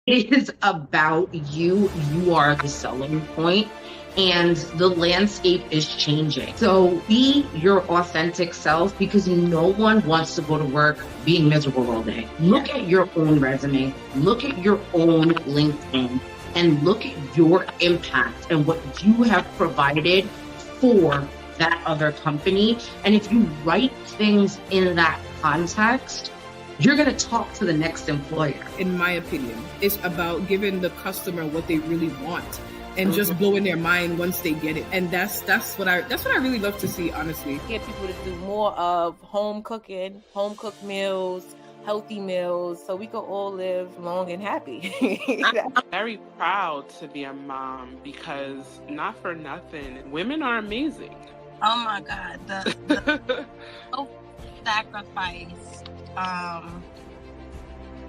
It is about you. You are the selling point, and the landscape is changing. So be your authentic self, because no one wants to go to work being miserable all day. Look at your own resume, look at your own LinkedIn, and look at your impact and what you have provided for that other company. And if you write things in that context, you're going to talk to the next employer. In my opinion, it's about giving the customer what they really want and just blowing their mind once they get it. And that's what I really love to see, honestly. Get people to do more of home cooking, home cooked meals, healthy meals, so we can all live long and happy. I'm very proud to be a mom, because not for nothing, women are amazing. Oh my God, the sacrifice,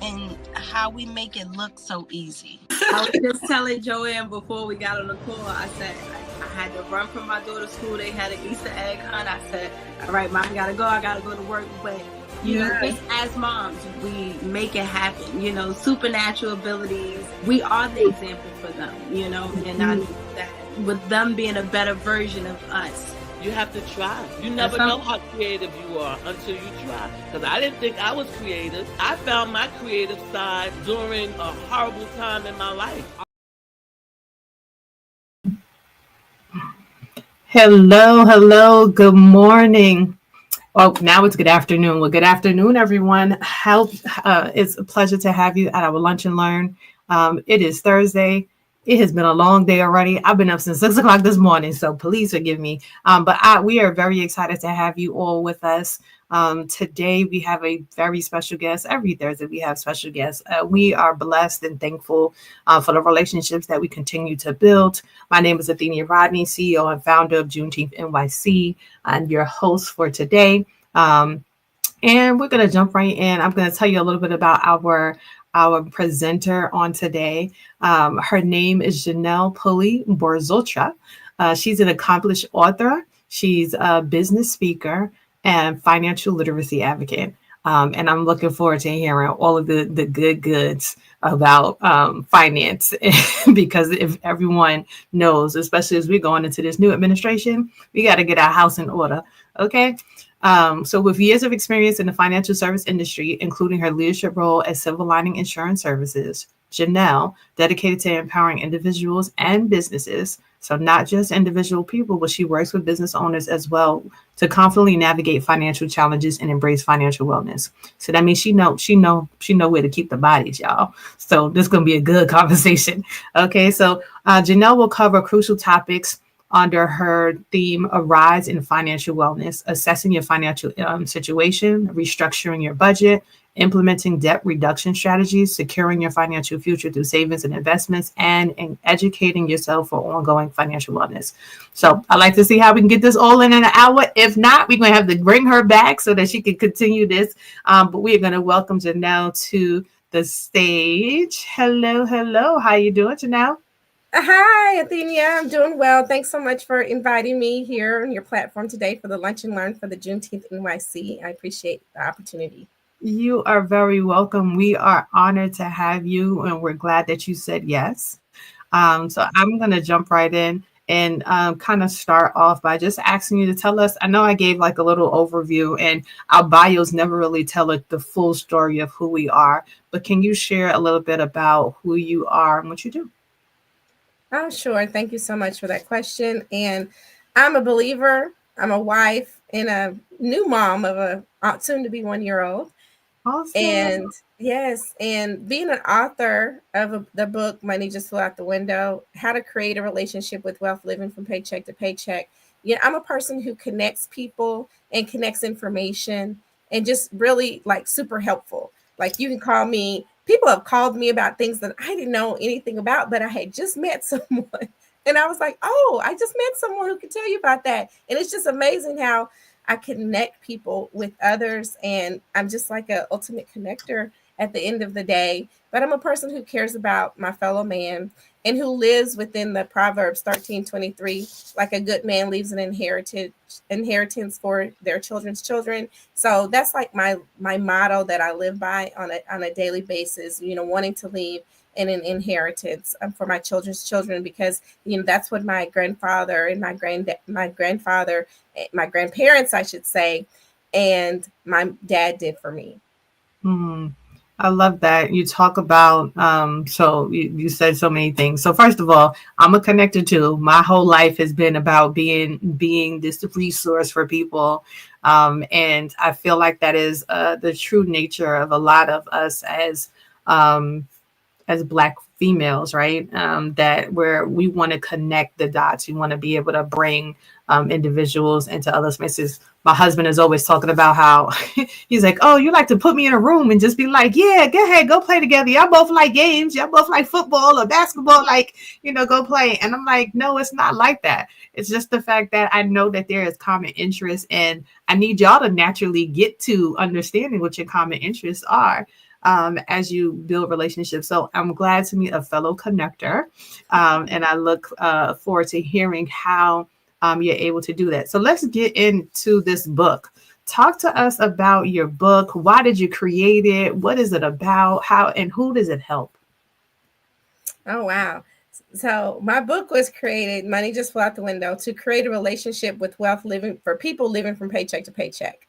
and how we make it look so easy. I was just telling Joanne before we got on the call, I said I had to run from my daughter's school. They had an Easter egg hunt. I said, all right, Mom, I gotta go to work. But you know, just as moms, we make it happen. You know, supernatural abilities. We are the example for them, you know, and I know that with them being a better version of us. You have to try. You never know how creative you are until you try. Because I didn't think I was creative. I found my creative side during a horrible time in my life. Hello. Good morning. Well, now it's good afternoon. Well, good afternoon, everyone. It's a pleasure to have you at our Lunch and Learn. It is Thursday. It has been a long day already. I've been up since 6 o'clock this morning, so please forgive me. But we are very excited to have you all with us. Today, we have a very special guest. Every Thursday, we have special guests. We are blessed and thankful for the relationships that we continue to build. My name is Athenia Rodney, CEO and founder of Juneteenth NYC, and your host for today. And we're going to jump right in. I'm going to tell you a little bit about our presenter on today. Her name is Janel Pulley Borzotra. She's an accomplished author. She's a business speaker and financial literacy advocate. And I'm looking forward to hearing all of the good goods about finance, because if everyone knows, especially as we're going into this new administration, we got to get our house in order. Okay. So with years of experience in the financial service industry, including her leadership role at Silver Lining Insurance Services, Janel, dedicated to empowering individuals and businesses, so not just individual people, but she works with business owners as well to confidently navigate financial challenges and embrace financial wellness. So that means she know where to keep the bodies, y'all. So this is going to be a good conversation. Okay, so Janel will cover crucial topics under her theme, A.R.I.S.E in financial wellness, assessing your financial situation, restructuring your budget, implementing debt reduction strategies, securing your financial future through savings and investments, and educating yourself for ongoing financial wellness. So I like to see how we can get this all in an hour. If not, we're going to have to bring her back so that she can continue this. But we are going to welcome Janel to the stage. Hello. How you doing, Janel? Hi, Athenia. I'm doing well. Thanks so much for inviting me here on your platform today for the Lunch and Learn for the Juneteenth NYC. I appreciate the opportunity. You are very welcome. We are honored to have you, and we're glad that you said yes. So I'm going to jump right in and kind of start off by just asking you to tell us. I know I gave like a little overview, and our bios never really tell the full story of who we are, but can you share a little bit about who you are and what you do? Oh, sure. Thank you so much for that question. And I'm a believer. I'm a wife and a new mom of a soon to be 1-year-old. Awesome. And yes, and being an author of the book, Money Just Flew Out the Window, How to Create a Relationship with Wealth Living from Paycheck to Paycheck. Yeah, I'm a person who connects people and connects information and just really like super helpful. Like you can call me. People have called me about things that I didn't know anything about, but I had just met someone. And I was like, oh, I just met someone who can tell you about that. And it's just amazing how I connect people with others. And I'm just like an ultimate connector at the end of the day. But I'm a person who cares about my fellow man, and who lives within the Proverbs 13:23, like a good man leaves an inheritance for their children's children. So that's like my motto that I live by on a daily basis, wanting to leave in an inheritance for my children's children, because that's what my grandfather and my grandparents, I should say, and my dad did for me. Hmm. I love that you talk about. So you said so many things. So first of all, I'm a connector too. My whole life has been about being this resource for people, and I feel like that is the true nature of a lot of us as Black females, right? That where we want to connect the dots. We want to be able to bring individuals into other spaces. My husband is always talking about how he's like, oh, you like to put me in a room and just be like, yeah, go ahead, go play together. Y'all both like games. Y'all both like football or basketball. Like, go play. And I'm like, no, it's not like that. It's just the fact that I know that there is common interest, and I need y'all to naturally get to understanding what your common interests are. As you build relationships. So I'm glad to meet a fellow connector. And I look forward to hearing how you're able to do that. So let's get into this book. Talk to us about your book. Why did you create it? What is it about? How and who does it help? Oh, wow. So my book was created, money just flew out the window, to create a relationship with wealth living for people living from paycheck to paycheck.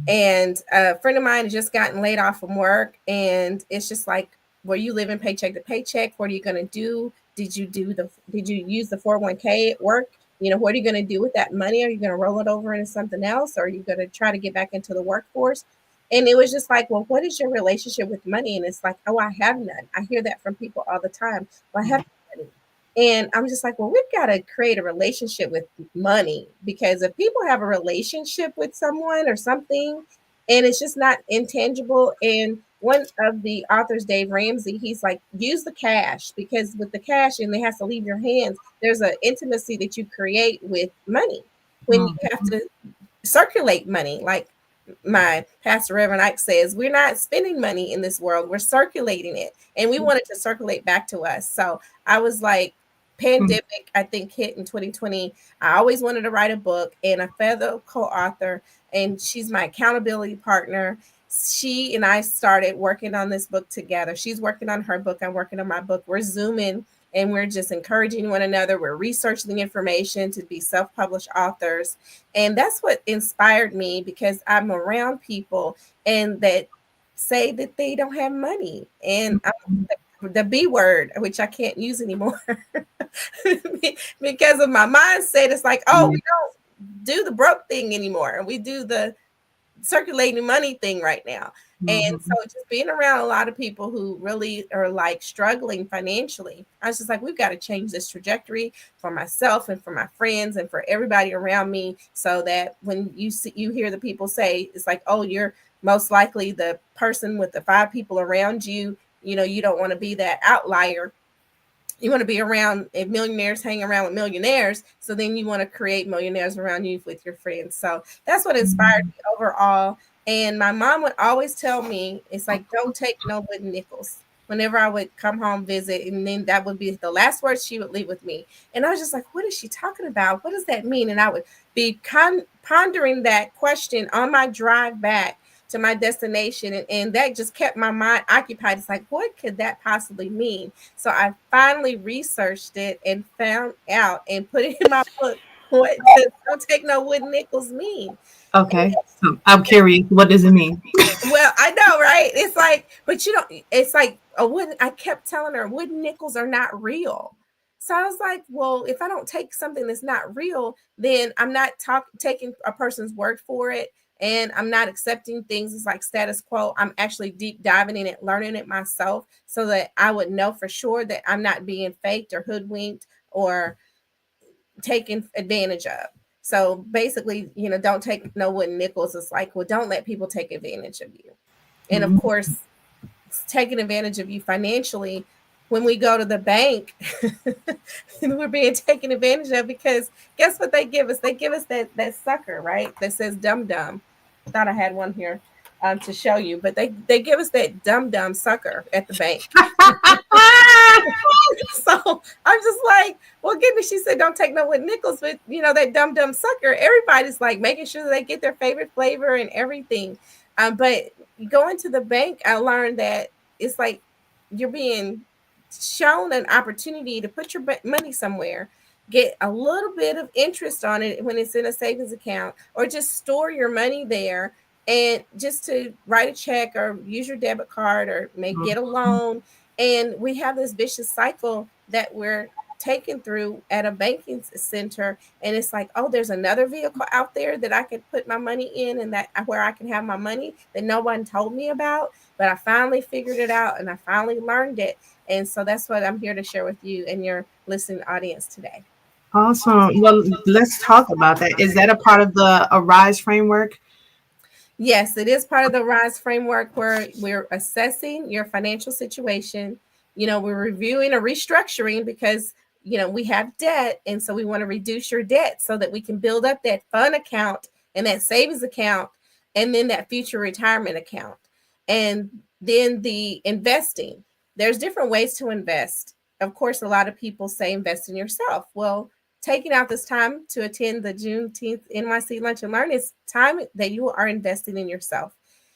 And a friend of mine has just gotten laid off from work, and it's just like, were you living paycheck to paycheck? What are you going to do? Did you use the 401k at work? What are you going to do with that money? Are you going to roll it over into something else? Or are you going to try to get back into the workforce? And it was just like, well, what is your relationship with money? And it's like, oh, I have none. I hear that from people all the time. Well, I have money. And I'm just like, well, we've got to create a relationship with money, because if people have a relationship with someone or something, and it's just not intangible. And one of the authors, Dave Ramsey, he's like, use the cash, because with the cash and it has to leave your hands, there's an intimacy that you create with money when you have to circulate money. Like my pastor, Reverend Ike, says, we're not spending money in this world, we're circulating it, and we want it to circulate back to us. So I was like, pandemic, I think, hit in 2020. I always wanted to write a book, and a fellow co-author, and she's my accountability partner. She and I started working on this book together. She's working on her book, I'm working on my book. We're Zooming, and we're just encouraging one another. We're researching the information to be self-published authors. And that's what inspired me, because I'm around people and that say that they don't have money. And the B word, which I can't use anymore because of my mindset. It's like, oh, we don't do the broke thing anymore, and we do the circulating money thing right now. And so just being around a lot of people who really are like struggling financially, I was just like, we've got to change this trajectory for myself and for my friends and for everybody around me, so that when you hear the people say, it's like, oh, you're most likely the person with the 5 people around you. You don't want to be that outlier. You want to be around, if millionaires hang around with millionaires, so then you want to create millionaires around you with your friends. So that's what inspired me overall. And my mom would always tell me, it's like, don't take no wooden nickels, whenever I would come home, visit. And then that would be the last words she would leave with me. And I was just like, what is she talking about? What does that mean? And I would be pondering that question on my drive back to my destination, and that just kept my mind occupied. It's like, what could that possibly mean? So I finally researched it and found out and put it in my book, what does don't take no wooden nickels mean. Okay, so I'm curious, what does it mean? Well, I know, right? It's like, but it's like a wooden, I kept telling her wooden nickels are not real. So I was like, well, if I don't take something that's not real, then I'm not taking a person's word for it. And I'm not accepting things as like status quo. I'm actually deep diving in it, learning it myself, so that I would know for sure that I'm not being faked or hoodwinked or taken advantage of. So basically, don't take no wooden nickels. It's like, well, don't let people take advantage of you. And of course, taking advantage of you financially, when we go to the bank, we're being taken advantage of, because guess what they give us? They give us that sucker, right? That says dum dum. I thought I had one here to show you, but they give us that dum dum sucker at the bank. So I'm just like, well, give me. She said, don't take no with nickels, but that dumb sucker. Everybody's like making sure they get their favorite flavor and everything. But going to the bank, I learned that it's like you're being shown an opportunity to put your money somewhere, get a little bit of interest on it when it's in a savings account, or just store your money there, and just to write a check or use your debit card or maybe get a loan. And we have this vicious cycle that we're taken through at a banking center. And it's like, oh, there's another vehicle out there that I could put my money in, and that where I can have my money that no one told me about. But I finally figured it out, and I finally learned it. And so that's what I'm here to share with you and your listening audience today. Awesome. Well, let's talk about that. Is that a part of the A.R.I.S.E framework? Yes, it is part of the A.R.I.S.E framework, where we're assessing your financial situation. We're reviewing a restructuring because, we have debt. And so we want to reduce your debt so that we can build up that fund account and that savings account, and then that future retirement account. And then the investing. There's different ways to invest. Of course, a lot of people say invest in yourself. Well, taking out this time to attend the Juneteenth NYC Lunch and Learn is time that you are investing in yourself.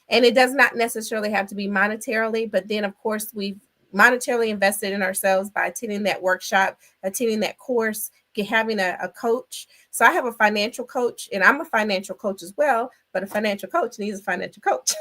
And it does not necessarily have to be monetarily, but then of course we've monetarily invested in ourselves by attending that workshop, attending that course, having a coach. So I have a financial coach, and I'm a financial coach as well, but a financial coach needs a financial coach.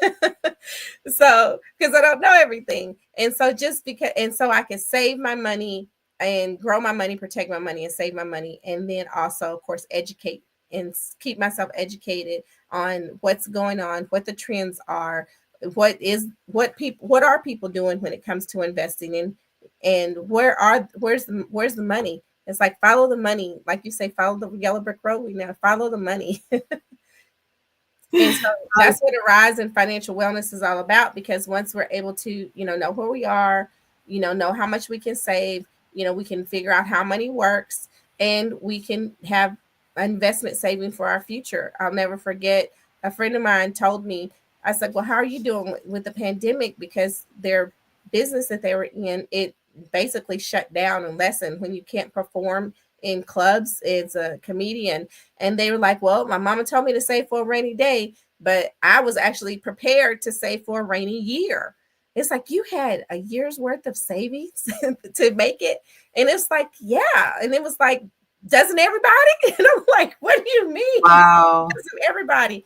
So, because I don't know everything. And so so I can save my money and grow my money, protect my money, and save my money. And then also, of course, educate and keep myself educated on what's going on, what the trends are, what are people doing when it comes to investing in, and where's the money. It's like, follow the money. Like you say, follow the yellow brick road. We now follow the money. And so that's what A.R.I.S.E and financial wellness is all about, because once we're able to, know where we are, know how much we can save, we can figure out how money works, and we can have investment saving for our future. I'll never forget, a friend of mine told me, I said, well, how are you doing with the pandemic? Because their business that they were in, it basically shut down and lessened when you can't perform in clubs as a comedian. And they were like, well, my mama told me to save for a rainy day, but I was actually prepared to save for a rainy year. It's like, you had a year's worth of savings to make it. And it's like, yeah. And it was like, doesn't everybody? And I'm like, what do you mean? Wow. Doesn't everybody?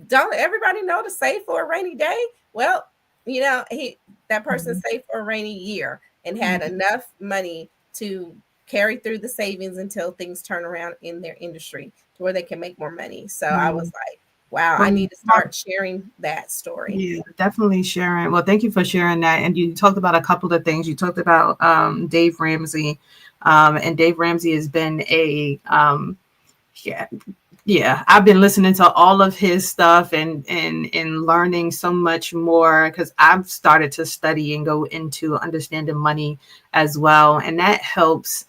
Don't everybody know to save for a rainy day? Well, that person saved for a rainy year and had enough money to carry through the savings until things turn around in their industry to where they can make more money. So I was like, wow, I need to start sharing that story. Yeah, definitely sharing. Well, thank you for sharing that. And you talked about a couple of things. You talked about Dave Ramsey, and Dave Ramsey has been yeah, I've been listening to all of his stuff and learning so much more, because I've started to study and go into understanding money as well. And that helps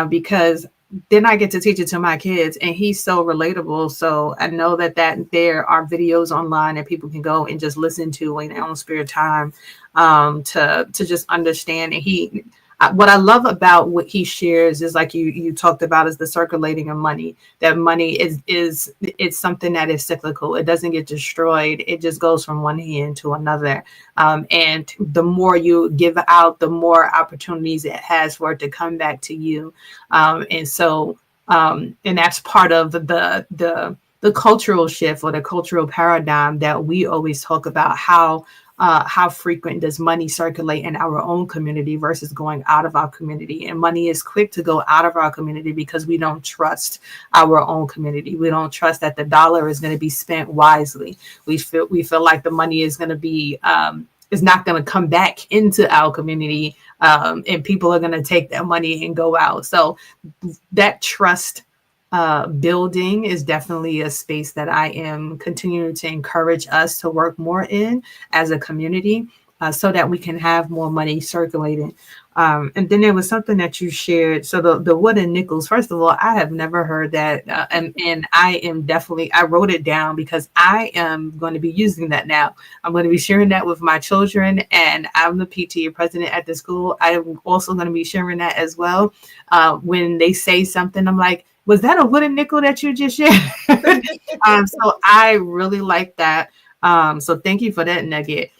because then I get to teach it to my kids, and he's so relatable. So I know that there are videos online that people can go and just listen to in their own spare time to just understand. And what I love about what he shares is, like you talked about, is the circulating of money. That money it's something that is cyclical. It doesn't get destroyed. It just goes from one hand to another. And the more you give out, the more opportunities it has for it to come back to you. And that's part of the cultural shift, or the cultural paradigm that we always talk about. How frequent does money circulate in our own community versus going out of our community? And money is quick to go out of our community because we don't trust our own community. We don't trust that the dollar is going to be spent wisely. We feel like the money is going to be is not going to come back into our community, and people are going to take that money and go out. So that trust building is definitely a space that I am continuing to encourage us to work more in as a community. so that we can have more money circulating. And then there was something that you shared. So the wooden nickels, first of all, I have never heard that. And I am definitely, I wrote it down because I am going to be using that now. I'm going to be sharing that with my children, and I'm the PTA president at the school. I'm also going to be sharing that as well. When they say something, I'm like, was that a wooden nickel that you just shared? So I really like that. So thank you for that nugget.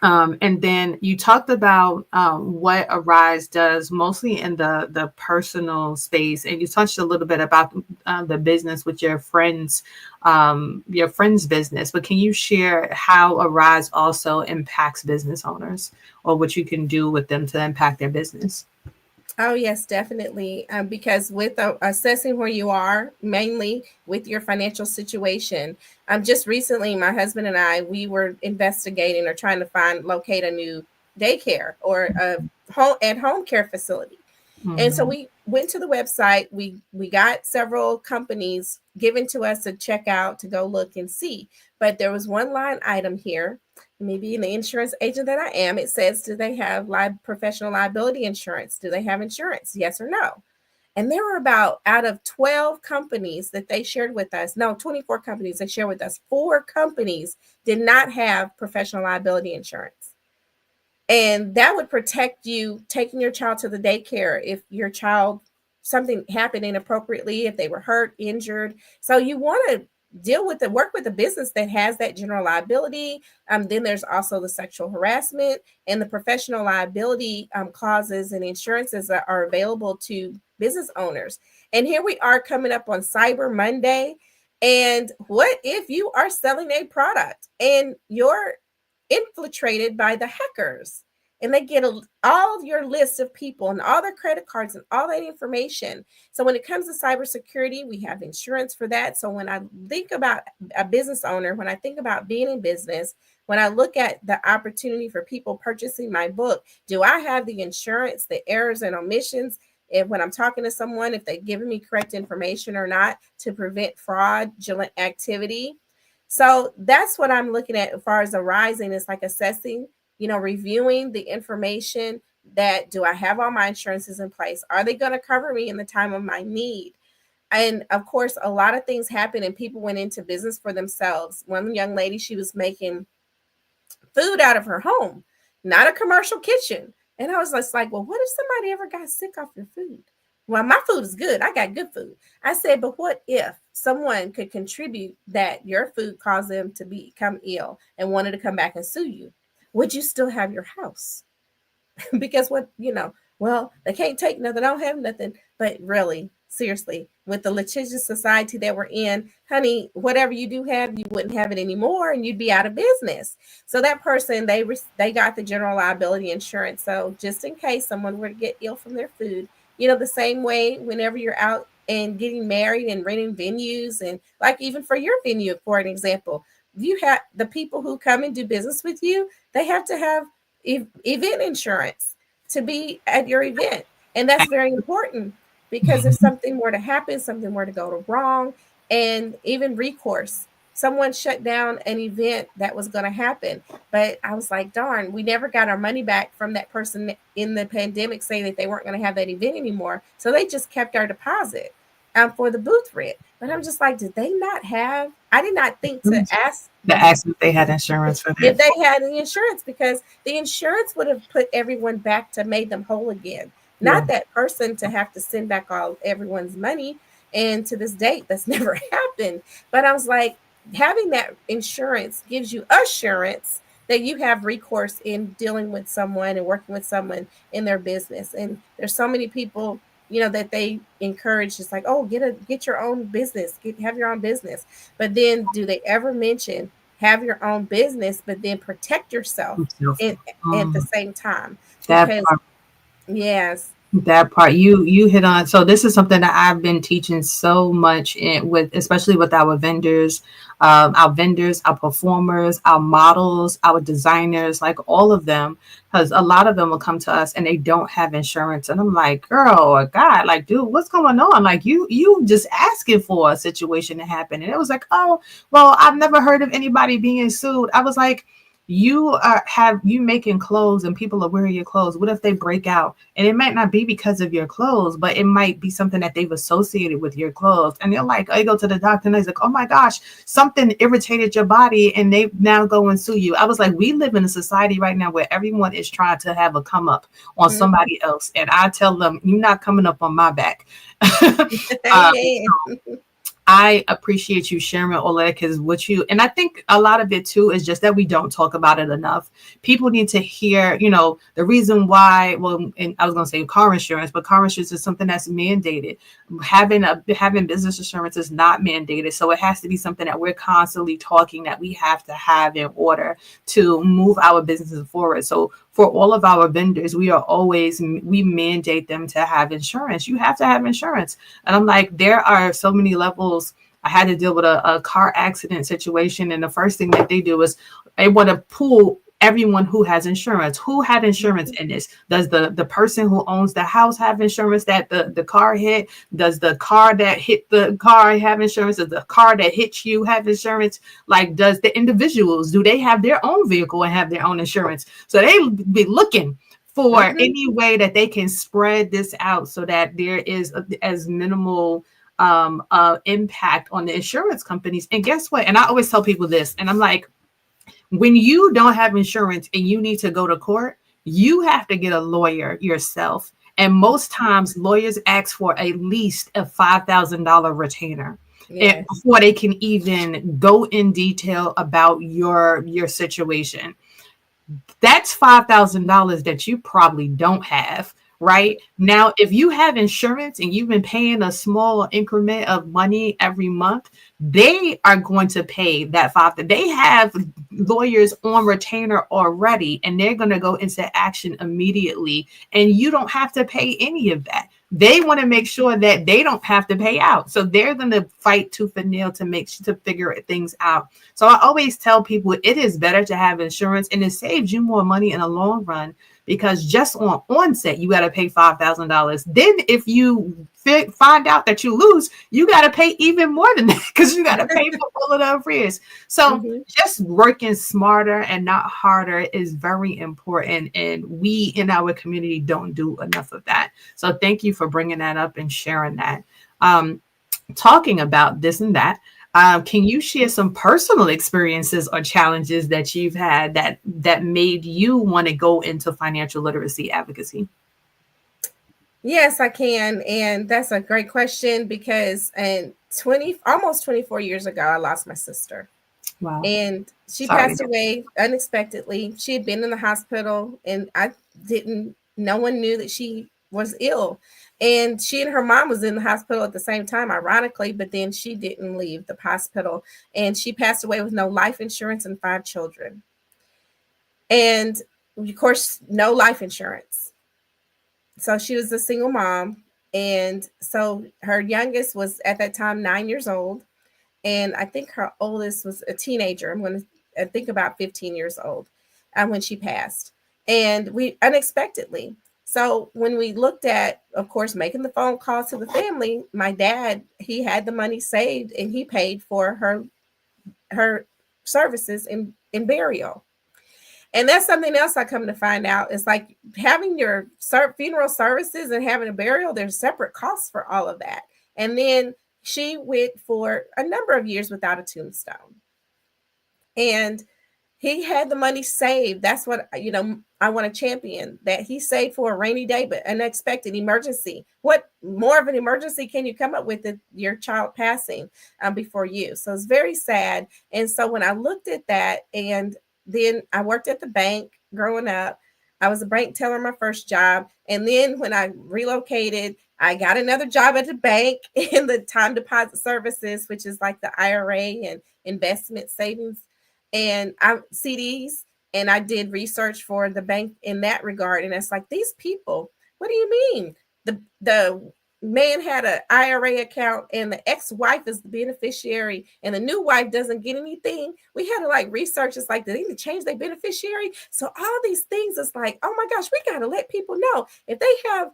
And then you talked about what A.R.I.S.E does mostly in the personal space, and you touched a little bit about the business with your friend's business. But can you share how A.R.I.S.E also impacts business owners, or what you can do with them to impact their business? Oh, yes, definitely. Because with assessing where you are, mainly with your financial situation, just recently, my husband and I, we were investigating or trying to locate a new daycare or a home care facility. And so we went to the website. We got several companies given to us to check out, to go look and see. But there was one line item here. Maybe in the insurance agent that I am, it says, do they have professional liability insurance? Do they have insurance? Yes or no? And there were about, out of 12 companies that they shared with us, no, 24 companies they shared with us, 4 companies did not have professional liability insurance. And that would protect you taking your child to the daycare if your child, something happened inappropriately, if they were hurt, injured. So you want to work with a business that has that general liability. Then there's also the sexual harassment and the professional liability clauses and insurances that are available to business owners. And here we are coming up on Cyber Monday. And what if you are selling a product and you're infiltrated by the hackers, and they get all your list of people and all their credit cards and all that information? So when it comes to cybersecurity, we have insurance for that. So when I think about a business owner, when I think about being in business, when I look at the opportunity for people purchasing my book, do I have the insurance, the errors and omissions, if when I'm talking to someone, if they've given me correct information or not, to prevent fraudulent activity? So that's what I'm looking at as far as arising. Is like assessing, reviewing the information. That, do I have all my insurances in place? Are they going to cover me in the time of my need? And of course, a lot of things happen and people went into business for themselves. One young lady, she was making food out of her home, not a commercial kitchen. And I was just like, well, what if somebody ever got sick off your food? Well, my food is good. I got good food. I said, but what if someone could contribute that your food caused them to become ill and wanted to come back and sue you? Would you still have your house? Because well, they can't take nothing. I don't have nothing. But really, seriously, with the litigious society that we're in, honey, whatever you do have, you wouldn't have it anymore and you'd be out of business. So that person, they got the general liability insurance. So just in case someone were to get ill from their food, the same way whenever you're out and getting married and renting venues, and like even for your venue, for an example, you have the people who come and do business with you, they have to have event insurance to be at your event. And that's very important, because if something were to happen, something were to go wrong, and even recourse, someone shut down an event that was going to happen. But I was like, darn, we never got our money back from that person in the pandemic saying that they weren't going to have that event anymore. So they just kept our deposit for the booth rent. But I'm just like, did they not have, I did not think to ask if they had insurance for that. If they had the insurance, because the insurance would have put everyone back to made them whole again. Not that person to have to send back everyone's money. And to this date, that's never happened. But I was like, having that insurance gives you assurance that you have recourse in dealing with someone and working with someone in their business. And there's so many people, that they encourage, just like, oh, get your own business, have your own business. But then do they ever mention have your own business, but then protect yourself at the same time? Because, yes. That part you hit on. So this is something that I've been teaching so much especially with our vendors, our performers, our models, our designers, like all of them, because a lot of them will come to us and they don't have insurance. And I'm like, girl or God, like, dude, what's going on? Like you just asking for a situation to happen. And it was like, oh, well, I've never heard of anybody being sued. I was like, you making clothes and people are wearing your clothes. What if they break out? And it might not be because of your clothes, but it might be something that they've associated with your clothes. And they're like, I go to the doctor and he's like, oh my gosh, something irritated your body, and they now go and sue you. I was like, we live in a society right now where everyone is trying to have a come up on somebody else. And I tell them, you're not coming up on my back. I appreciate you sharing all that, because and I think a lot of it too is just that we don't talk about it enough. People need to hear, the reason why, and I was going to say car insurance, but car insurance is something that's mandated. Having business insurance is not mandated. So it has to be something that we're constantly talking that we have to have in order to move our businesses forward. So for all of our vendors, we mandate them to have insurance. You have to have insurance. And I'm like, there are so many levels. I had to deal with a car accident situation. And the first thing that they do is they want to pull everyone who has insurance. Who had insurance in this? Does the person who owns the house have insurance that the car hit? Does the car that hit the car have insurance? Does the car that hits you have insurance? Like, does the individuals, do they have their own vehicle and have their own insurance? So they be looking for any way that they can spread this out so that there is as minimal impact on the insurance companies. And guess what? And I always tell people this, and I'm like, when you don't have insurance and you need to go to court, you have to get a lawyer yourself. And most times lawyers ask for at least a $5,000 retainer. Yes. And before they can even go in detail about your situation. That's $5,000 that you probably don't have. Right now, if you have insurance and you've been paying a small increment of money every month, they are going to pay that $5,000. They have lawyers on retainer already, and they're going to go into action immediately. And you don't have to pay any of that. They want to make sure that they don't have to pay out. So they're going to fight tooth and nail to figure things out. So I always tell people it is better to have insurance, and it saves you more money in the long run. Because just on onset, you got to pay $5,000. Then if you find out that you lose, you got to pay even more than that, because you got to pay for all of the arrears. So just working smarter and not harder is very important. And we in our community don't do enough of that. So thank you for bringing that up and sharing that. Talking about this and that. Can you share some personal experiences or challenges that you've had that made you want to go into financial literacy advocacy? Yes, I can. And that's a great question, because almost 24 years ago, I lost my sister. Wow. And she passed away unexpectedly. She had been in the hospital, and no one knew that she was ill. And she and her mom was in the hospital at the same time, ironically, but then she didn't leave the hospital. And she passed away with no life insurance and 5 children. And of course, no life insurance. So she was a single mom. And so her youngest was at that time 9 years old. And I think her oldest was a teenager. I think about 15 years old when she passed. And we unexpectedly. So when we looked at, of course, making the phone calls to the family, my dad, he had the money saved, and he paid for her services in burial. And that's something else I come to find out. It's like having your funeral services and having a burial, there's separate costs for all of that. And then she went for a number of years without a tombstone. And he had the money saved. That's what, I want to champion, that he saved for a rainy day, but unexpected emergency. What more of an emergency can you come up with if your child passing before you? So it's very sad. And so when I looked at that, and then I worked at the bank growing up, I was a bank teller my first job. And then when I relocated, I got another job at the bank in the time deposit services, which is like the IRA and investment savings and CDs. And I did research for the bank in that regard. And it's like, these people, what do you mean? The man had an IRA account and the ex-wife is the beneficiary and the new wife doesn't get anything. We had to research. It's like, they need to change their beneficiary. So all these things, it's like, oh my gosh, we got to let people know if they have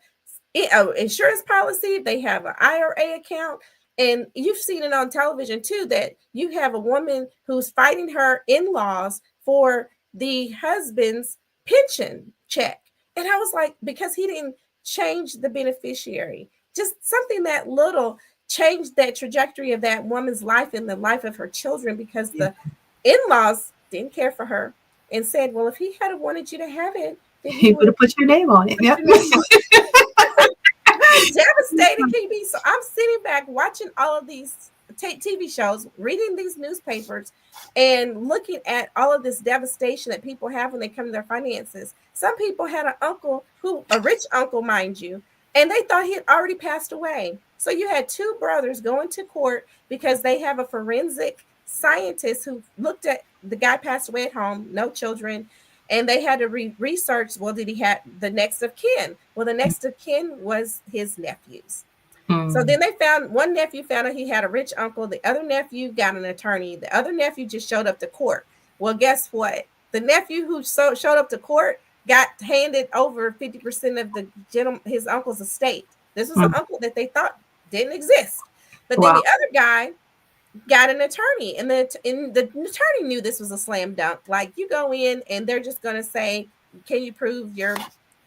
an insurance policy, if they have an IRA account. And you've seen it on television too, that you have a woman who's fighting her in-laws for the husband's pension check. And I was like, because he didn't change the beneficiary, just something that little changed that trajectory of that woman's life and the life of her children, because the in-laws didn't care for her and said, well, if he had wanted you to have it, then He would have put your name on it. Yep. Devastated, KB. So I'm sitting back watching all of these TV shows, reading these newspapers, and looking at all of this devastation that people have when they come to their finances. Some people had an uncle a rich uncle, mind you, and they thought he had already passed away. So you had two brothers going to court because they have a forensic scientist who looked at the guy passed away at home, no children. And they had to research, well, did he have the next of kin? Well, the next of kin was his nephews. So then they found, one nephew found out he had a rich uncle. The other nephew got an attorney. The other nephew just showed up to court. Well, guess what? The nephew who showed up to court got handed over 50% of his uncle's estate. This was an uncle that they thought didn't exist. But then the other guy got an attorney, and the attorney knew this was a slam dunk. Like, you go in and they're just going to say, can you prove your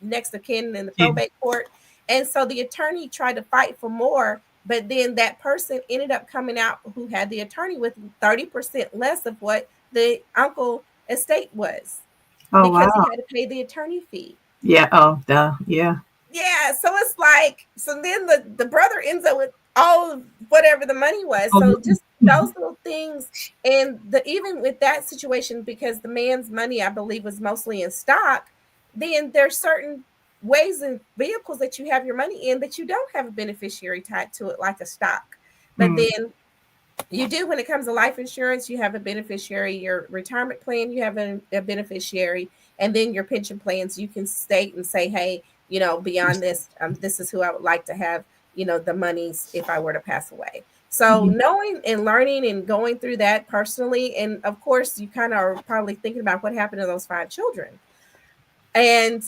next of kin in the probate court? And so the attorney tried to fight for more, but then that person ended up coming out who had the attorney with 30% less of what the uncle estate was, because he had to pay the attorney fee. Yeah. Oh, duh. Yeah. Yeah. So it's like, so then the brother ends up with all of whatever the money was. So just those little things. And even with that situation, because the man's money, I believe, was mostly in stock, then there's certain ways and vehicles that you have your money in that you don't have a beneficiary tied to it, like a stock. But then you do, when it comes to life insurance, you have a beneficiary. Your retirement plan, you have a beneficiary. And then your pension plans, you can state and say, hey, beyond this, this is who I would like to have, the monies if I were to pass away. So knowing and learning and going through that personally, and of course, you kind of are probably thinking about what happened to those 5 children. And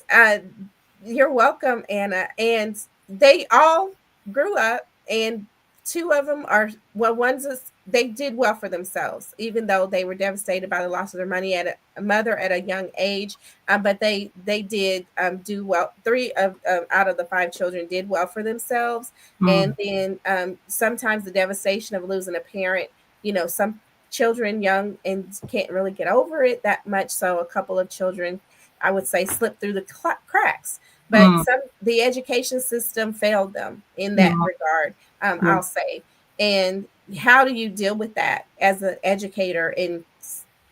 you're welcome, Anna. And they all grew up, and 2 of them are, well, they did well for themselves, even though they were devastated by the loss of their money at a mother at a young age. But they did do well. 3 out of the 5 children did well for themselves. And then sometimes the devastation of losing a parent, some children young and can't really get over it that much. So a couple of children, I would say, slipped through the cracks. But the education system failed them in that regard, I'll say. And how do you deal with that as an educator, and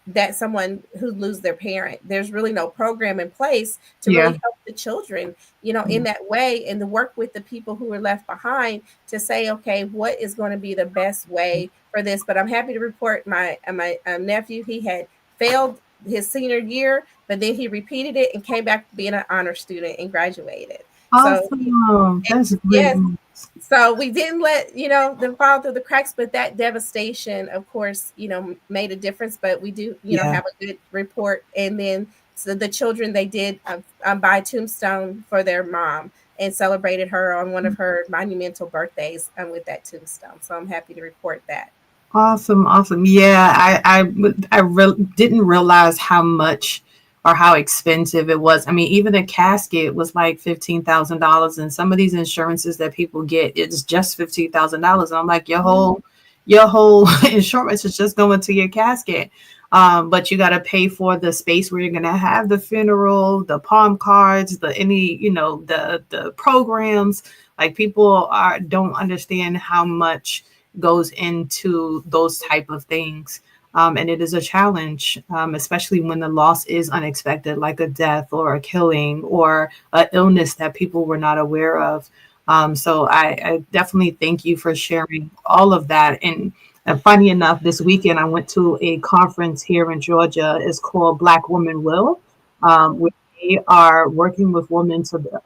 that someone who loses their parent? There's really no program in place to really help the children, in that way, and to work with the people who are left behind to say, okay, what is going to be the best way for this? But I'm happy to report my nephew, he had failed his senior year, but then he repeated it and came back being an honor student and graduated. Awesome. That's great. So we didn't let them fall through the cracks, but that devastation, of course, made a difference. But we do have a good report. And then so the children, they did buy a tombstone for their mom and celebrated her on one of her monumental birthdays with that tombstone. So I'm happy to report that. Awesome. Yeah, I didn't realize how much or how expensive it was. I mean, even a casket was like $15,000, and some of these insurances that people get, it's just $15,000. And I'm like, your whole insurance is just going to your casket. But you got to pay for the space where you're going to have the funeral, the palm cards, the programs. Like, people don't understand how much goes into those type of things. And it is a challenge, especially when the loss is unexpected, like a death or a killing or an illness that people were not aware of. So I definitely thank you for sharing all of that. And funny enough, this weekend I went to a conference here in Georgia. It's called Black Women Will, where they are working with women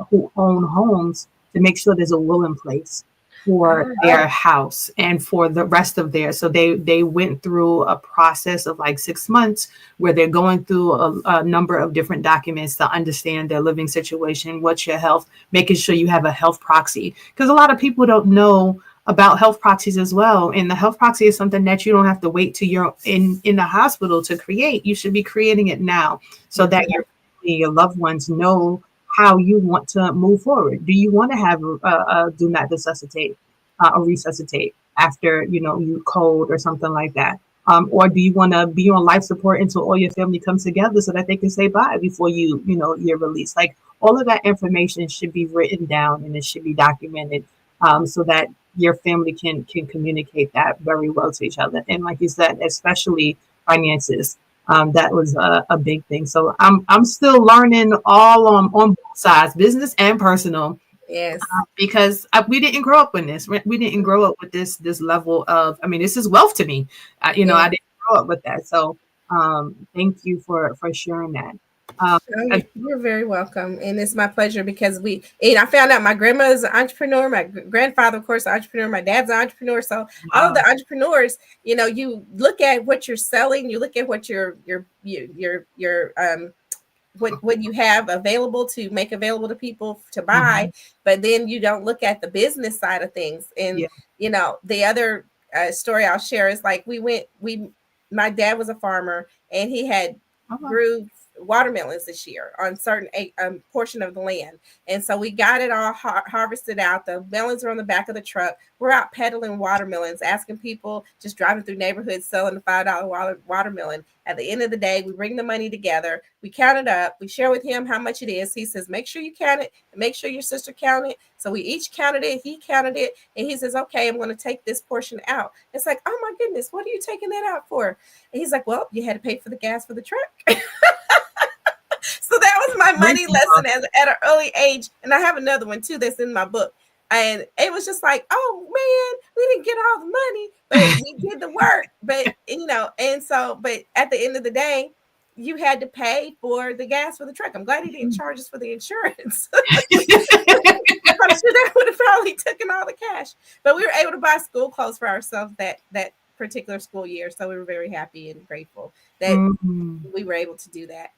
who own homes to make sure there's a will in place for their house and for the rest of so they went through a process of like 6 months where they're going through a number of different documents to understand their living situation, what's your health, making sure you have a health proxy, because a lot of people don't know about health proxies as well. And the health proxy is something that you don't have to wait till you're in the hospital to create. You should be creating it now so that your loved ones know how you want to move forward. Do you want to have a do not resuscitate or resuscitate after, you cold or something like that? Or do you want to be on life support until all your family comes together so that they can say bye before you're released? Like, all of that information should be written down and it should be documented, so that your family can communicate that very well to each other. And like you said, especially finances, that was a big thing. So I'm still learning all on both sides, business and personal. Yes. Because we didn't grow up with this. We didn't grow up with this level of, this is wealth to me. I didn't grow up with that. So thank you for sharing that. You're very welcome. And it's my pleasure because I found out my grandma is an entrepreneur. My grandfather, of course, an entrepreneur. My dad's an entrepreneur. So all of the entrepreneurs, you look at what you're selling, you look at what your what you have available to make available to people to buy, but then you don't look at the business side of things. And the other story I'll share is like my dad was a farmer and he had grew watermelons this year on certain portion of the land, and so we got it all harvested out. The melons are on the back of the truck. We're out peddling watermelons, asking people, just driving through neighborhoods selling the $5 watermelon. At the end of the day, we bring the money together, we count it up, we share with him how much it is. He says, make sure you count it and make sure your sister counted it. So we each counted it, he counted it, and he says, okay, I'm going to take this portion out. It's like, oh my goodness, what are you taking that out for? And he's like, well, you had to pay for the gas for the truck. So that was my money lesson at an early age. And I have another one too that's in my book. And it was just like, oh man, we didn't get all the money, but we did the work. But but at the end of the day, you had to pay for the gas for the truck. I'm glad he didn't charge us for the insurance. I'm sure that would have probably taken all the cash. But we were able to buy school clothes for ourselves that particular school year. So we were very happy and grateful that we were able to do that.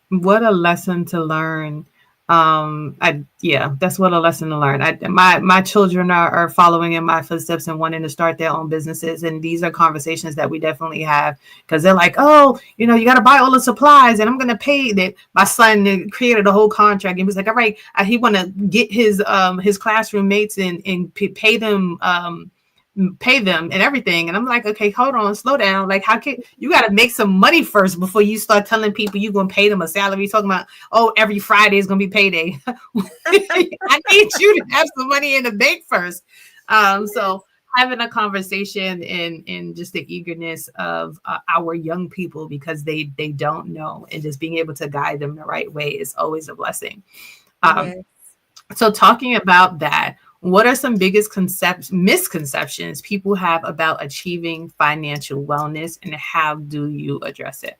What a lesson to learn. That's what a lesson to learn. My children are following in my footsteps and wanting to start their own businesses. And these are conversations that we definitely have because they're like, oh, you got to buy all the supplies and I'm going to pay that. My son created a whole contract and he was like, all right, he want to get his classroom mates and pay them and everything. And I'm like, okay, hold on, slow down. Like, how can you got to make some money first before you start telling people you're going to pay them a salary? Talking about, oh, every Friday is going to be payday. I need you to have some money in the bank first. So having a conversation in just the eagerness of our young people because they don't know, and just being able to guide them the right way is always a blessing. So talking about that, what are some biggest misconceptions people have about achieving financial wellness, and how do you address it?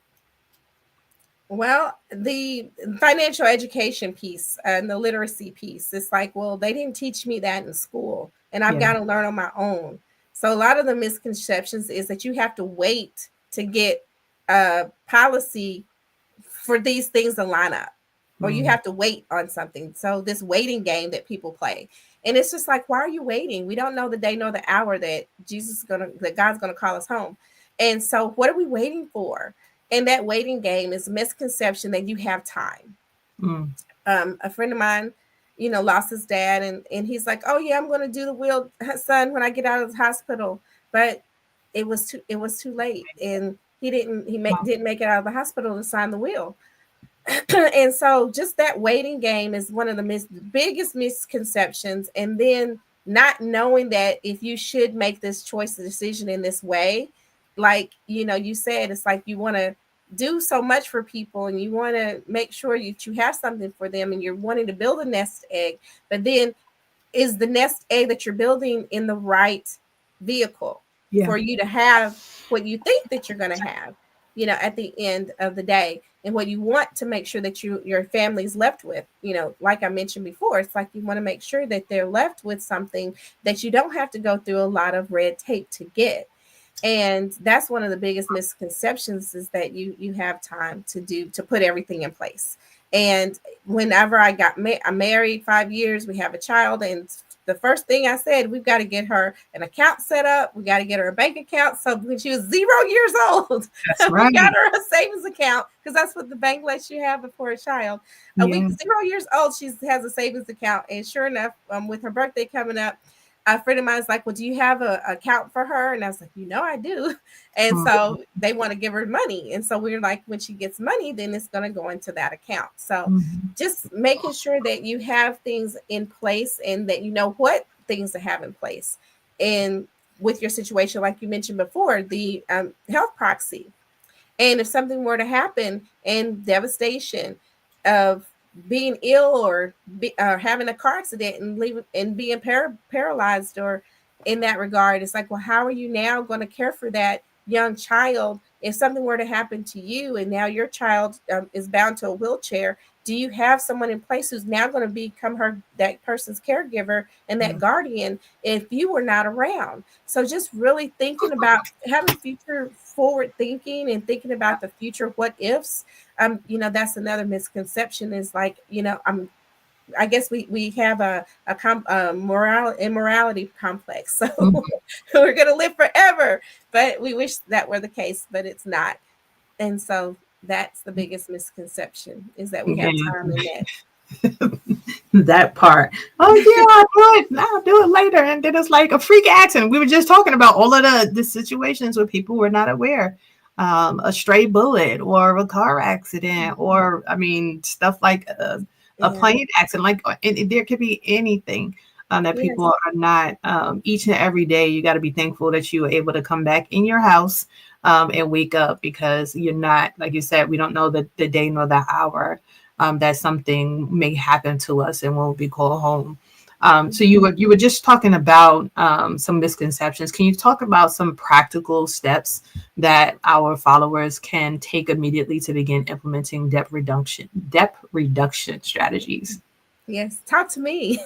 Well, the financial education piece and the literacy piece, it's like, well, they didn't teach me that in school, and I've got to learn on my own. So a lot of the misconceptions is that you have to wait to get a policy for these things to line up, or you have to wait on something. So this waiting game that people play. And it's just like, why are you waiting? We don't know the day nor the hour that God's gonna call us home. And so what are we waiting for? And that waiting game is a misconception that you have time. A friend of mine, lost his dad, and he's like, oh yeah, I'm gonna do the will, son, when I get out of the hospital. But it was too late, and he didn't make it out of the hospital to sign the will. And so just that waiting game is one of the biggest misconceptions. And then not knowing that if you should make this choice, the decision in this way, like, you said, it's like you want to do so much for people and you want to make sure that you have something for them and you're wanting to build a nest egg. But then is the nest egg that you're building in the right vehicle for you to have what you think that you're going to have, at the end of the day, and what you want to make sure that your family's left with, like I mentioned before, it's like you want to make sure that they're left with something that you don't have to go through a lot of red tape to get. And that's one of the biggest misconceptions, is that you have time to put everything in place. And whenever I got I'm married 5 years, we have a child, and the first thing I said, we've got to get her an account set up. We got to get her a bank account. So when she was 0 years old, That's we right. got her a savings account, because that's what the bank lets you have before a child. A week 0 years old, she has a savings account. And sure enough, with her birthday coming up, a friend of mine was like, well, do you have an account for her? And I was like, I do. And so they want to give her money. And so we're like, when she gets money, then it's going to go into that account. So just making sure that you have things in place and that you know what things to have in place. And with your situation, like you mentioned before, the health proxy. And if something were to happen and devastation of being ill or having a car accident and being paralyzed or in that regard, it's like, well, how are you now going to care for that young child if something were to happen to you and now your child is bound to a wheelchair? Do you have someone in place who's now going to become that person's caregiver and that guardian if you were not around? So just really thinking about having future forward thinking and thinking about the future what ifs. That's another misconception is like, I guess we have a immorality complex. So we're going to live forever, but we wish that were the case, but it's not. And so that's the biggest misconception, is that we have time in that. That part. Oh yeah, I'll do it later. And then it's like a freak accident. We were just talking about all of the situations where people were not aware. A stray bullet or a car accident, or stuff like a plane accident. Like there could be anything that people are not. Each and every day, you got to be thankful that you were able to come back in your house and wake up, because you're not, like you said, we don't know the day nor the hour that something may happen to us and we'll be called home. So you were just talking about some misconceptions. Can you talk about some practical steps that our followers can take immediately to begin implementing debt reduction strategies? Yes, talk to me.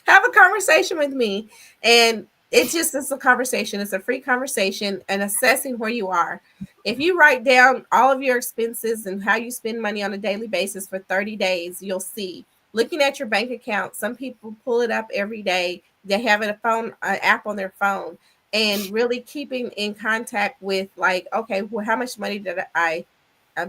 Have a conversation with me. And it's a conversation. It's a free conversation, and assessing where you are. If you write down all of your expenses and how you spend money on a daily basis for 30 days, you'll see. Looking at your bank account, some people pull it up every day. They have an app on their phone, and really keeping in contact with, like, okay, well, how much money did I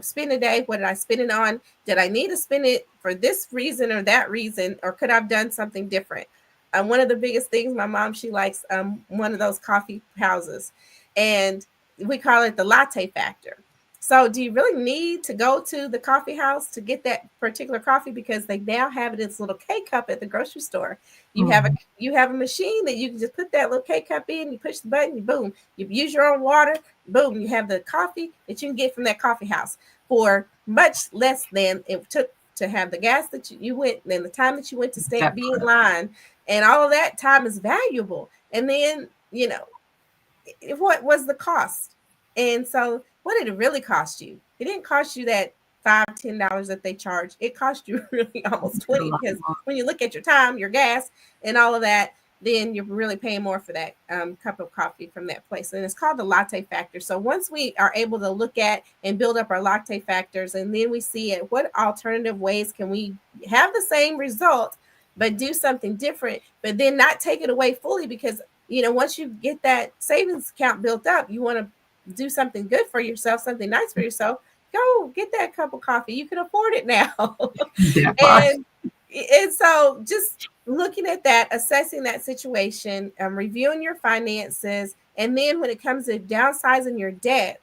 spend a day? What did I spend it on? Did I need to spend it for this reason or that reason, or could I have done something different? One of the biggest things, my mom, she likes one of those coffee houses, and we call it the latte factor. So do you really need to go to the coffee house to get that particular coffee? Because they now have it in this little K-cup at the grocery store. You have a machine that you can just put that little K-cup in, you push the button, you boom, you use your own water, boom, you have the coffee that you can get from that coffee house for much less than it took to have the gas that you went, and the time that you went to be in line, and all of that time is valuable. And then, what was the cost? And so what did it really cost you? It didn't cost you that $5-10 that they charge. It cost you really almost 20, because when you look at your time, your gas, and all of that, then you're really paying more for that cup of coffee from that place. And it's called the latte factor. So once we are able to look at and build up our latte factors, and then we see at what alternative ways can we have the same result, but do something different, but then not take it away fully, because once you get that savings account built up, you want to do something good for yourself, something nice for yourself. Go get that cup of coffee. You can afford it now. And so just looking at that, assessing that situation, reviewing your finances. And then when it comes to downsizing your debt,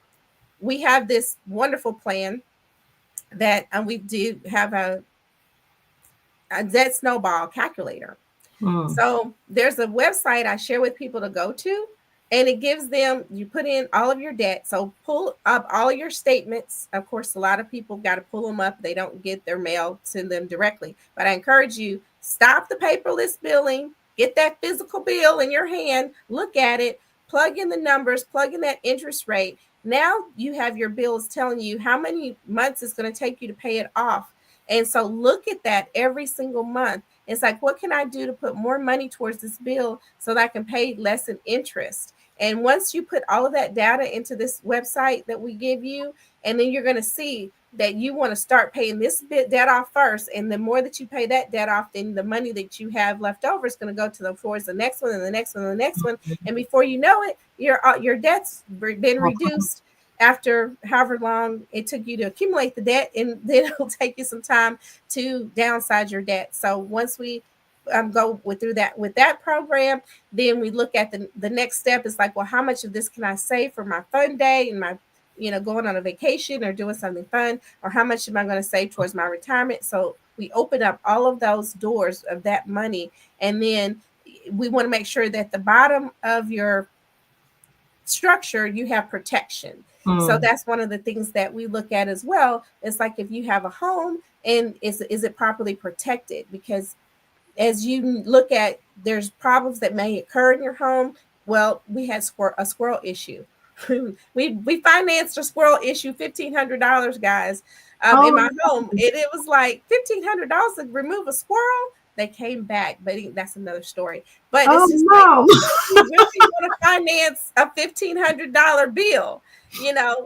we have this wonderful plan that we do have a debt snowball calculator. So there's a website I share with people to go to, and it gives them, you put in all of your debt. So pull up all your statements. Of course, a lot of people got to pull them up. They don't get their mail to them directly. But I encourage you, stop the paperless billing, get that physical bill in your hand, look at it, plug in the numbers, plug in that interest rate. Now you have your bills telling you how many months it's going to take you to pay it off. And so look at that every single month. It's like, what can I do to put more money towards this bill so that I can pay less in interest? And once you put all of that data into this website that we give you, and then you're going to see that you want to start paying this bit debt off first, and the more that you pay that debt off, then the money that you have left over is going to go towards the next one and the next one and the next one, and before you know it, your debt's been reduced after however long it took you to accumulate the debt, and then it'll take you some time to downsize your debt. So once we go through that with that program, then we look at the next step is like, well, how much of this can I save for my fun day and my, going on a vacation or doing something fun, or how much am I going to save towards my retirement? So we open up all of those doors of that money, and then we want to make sure that the bottom of your structure, you have protection. So that's one of the things that we look at as well. It's like, if you have a home, and is it properly protected? Because as you look at, there's problems that may occur in your home. Well, we had a squirrel issue. we financed a squirrel issue, $1,500, guys, in my home. It was like $1,500 to remove a squirrel. They came back, but that's another story. But it's just like, we really want to finance a $1,500 bill,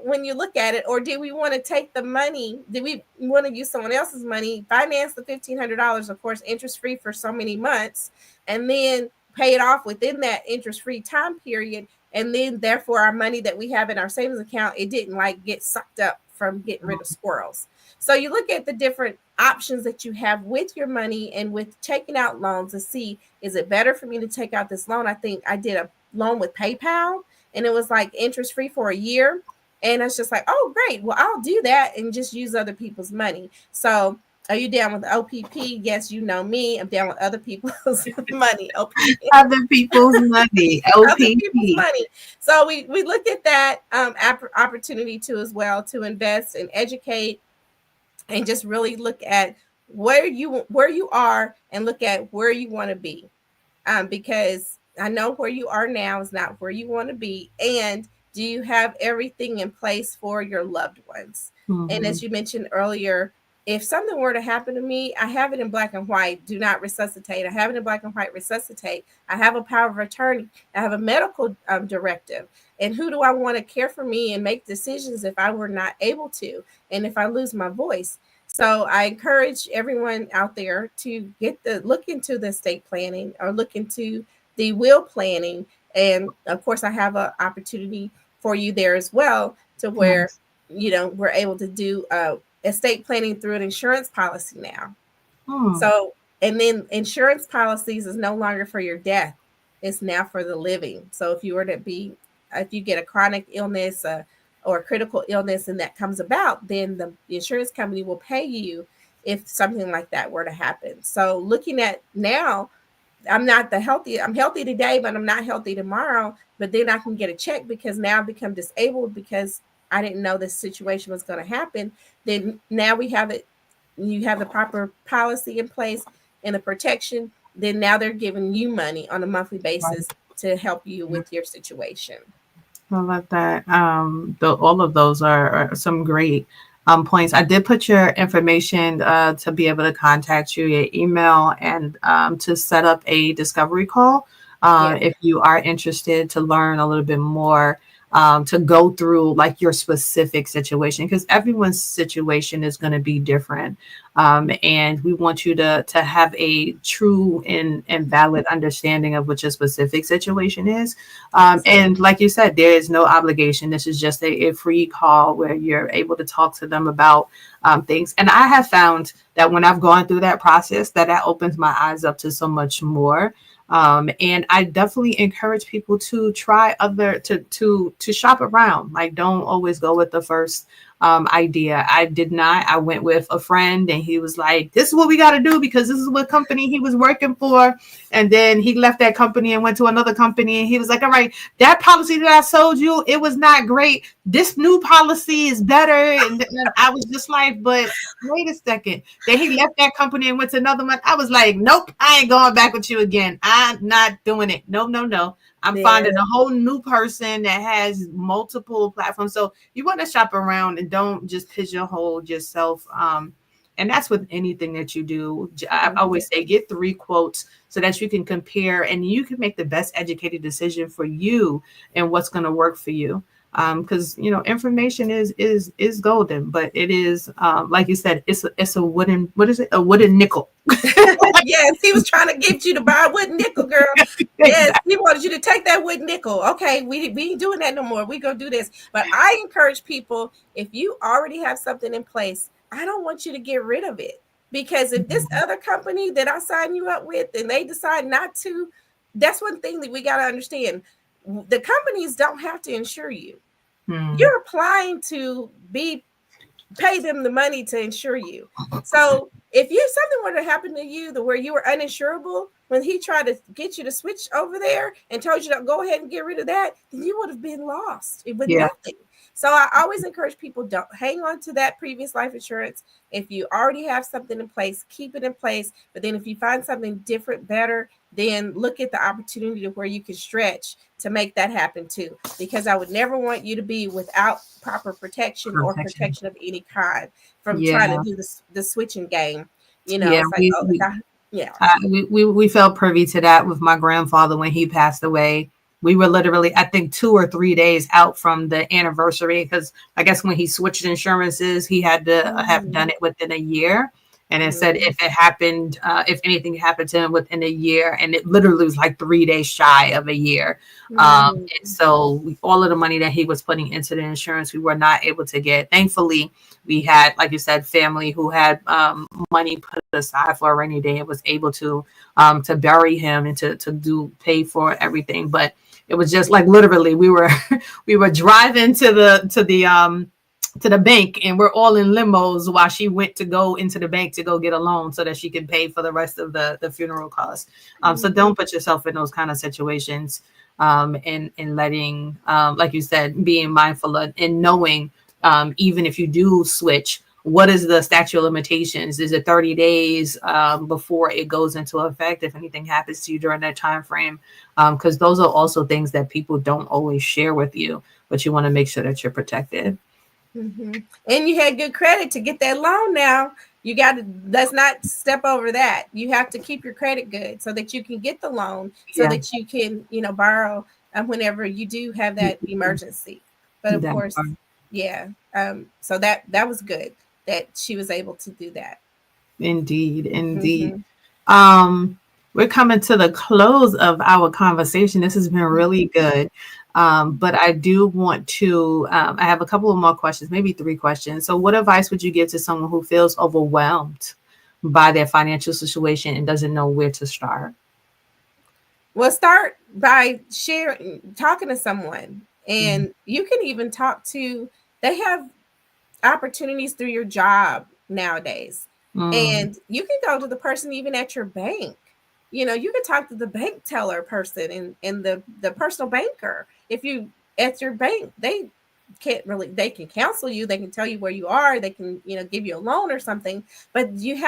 when you look at it, or do we want to take the money? Do we want to use someone else's money, finance the $1,500, of course, interest-free for so many months, and then pay it off within that interest-free time period? And then therefore our money that we have in our savings account, it didn't like get sucked up from getting rid of squirrels. So you look at the different options that you have with your money and with taking out loans to see, is it better for me to take out this loan? I think I did a loan with PayPal, and it was like interest free for a year. And it's just like, oh, great. Well, I'll do that and just use other people's money. So are you down with OPP? Yes, you know me. I'm down with other people's money. OPP. Other people's money. OPP. Other people's money. So we look at that opportunity too as well, to invest and educate, and just really look at where you are and look at where you want to be, because I know where you are now is not where you want to be. And do you have everything in place for your loved ones? And as you mentioned earlier, if something were to happen to me, I have it in black and white. Do not resuscitate. I have it in black and white. Resuscitate. I have a power of attorney. I have a medical directive. And who do I want to care for me and make decisions if I were not able to, and if I lose my voice? So I encourage everyone out there to look into the estate planning, or look into the will planning. And of course, I have an opportunity for you there as well, to where, we're able to do estate planning through an insurance policy now. So, and then insurance policies is no longer for your death. It's now for the living. So if you get a chronic illness or a critical illness and that comes about, then the insurance company will pay you if something like that were to happen. So looking at now, I'm healthy today, but I'm not healthy tomorrow. But then I can get a check because now I've become disabled because I didn't know this situation was going to happen. Then now we have it. You have the proper policy in place and the protection. Then now they're giving you money on a monthly basis to help you with your situation. I love that. All of those are some great points. I did put your information to be able to contact you, your email, and to set up a discovery call if you are interested to learn a little bit more, to go through like your specific situation, because everyone's situation is going to be different. And we want you to have a true and valid understanding of what your specific situation is. And like you said, there is no obligation. This is just a free call where you're able to talk to them about things. And I have found that when I've gone through that process, that opens my eyes up to so much more. And I definitely encourage people to try to shop around. Like, don't always go with the first idea. I did not. I went with a friend, and he was like, this is what we got to do because this is what company he was working for. And then he left that company and went to another company, and he was like, all right, that policy that I sold you, it was not great. This new policy is better. And I was just like, but wait a second. Then he left that company and went to another one. I was like, nope, I ain't going back with you again. I'm not doing it. No. I'm finding a whole new person that has multiple platforms. So you want to shop around and don't just pigeonhole yourself. And that's with anything that you do. I always say get 3 quotes so that you can compare and you can make the best educated decision for you and what's going to work for you. Because information is golden, but it is like you said, it's a wooden, what is it, a wooden nickel. Yes, he was trying to get you to buy a wooden nickel, girl. Yes, he wanted you to take that wooden nickel. Okay, we ain't doing that no more. We go do this. But I encourage people, if you already have something in place, I don't want you to get rid of it. Because if this other company that I sign you up with and they decide not to, that's one thing that we got to understand. The companies don't have to insure you. You're applying to pay them the money to insure you. So if something were to happen to you where you were uninsurable, when he tried to get you to switch over there and told you to go ahead and get rid of that, then you would have been lost with nothing. So I always encourage people, don't hang on to that previous life insurance. If you already have something in place, keep it in place. But then if you find something different, better, then look at the opportunity to where you can stretch to make that happen too. Because I would never want you to be without proper protection or protection of any kind from trying to do the switching game. We felt privy to that with my grandfather when he passed away. We were literally, I think, 2 or 3 days out from the anniversary, because I guess when he switched insurances, he had to have done it within a year. And it said if it happened, if anything happened to him within a year, and it literally was like 3 days shy of a year. And so all of the money that he was putting into the insurance, we were not able to get. Thankfully, we had, like you said, family who had money put aside for a rainy day and was able to bury him and to pay for everything. But it was just like literally we were driving to the bank, and we're all in limos while she went to go into the bank to go get a loan so that she could pay for the rest of the funeral costs. So don't put yourself in those kind of situations, and letting, like you said, being mindful of, and knowing, even if you do switch, what is the statute of limitations? Is it 30 days before it goes into effect if anything happens to you during that time frame? Because those are also things that people don't always share with you, but you want to make sure that you're protected. And you had good credit to get that loan. Now you got to, let's not step over that. You have to keep your credit good so that you can get the loan, so that you can, borrow whenever you do have that emergency. But of course, so that was good that she was able to do that. Indeed. We're coming to the close of our conversation. This has been really good. But I do want to, I have a couple of more questions, maybe 3 questions. So what advice would you give to someone who feels overwhelmed by their financial situation and doesn't know where to start? Well, start by talking to someone. And you can even they have opportunities through your job nowadays. And you can go to the person even at your bank. You can talk to the bank teller person and the personal banker. If you at your bank, they can counsel you, they can tell you where you are, they can, give you a loan or something, but you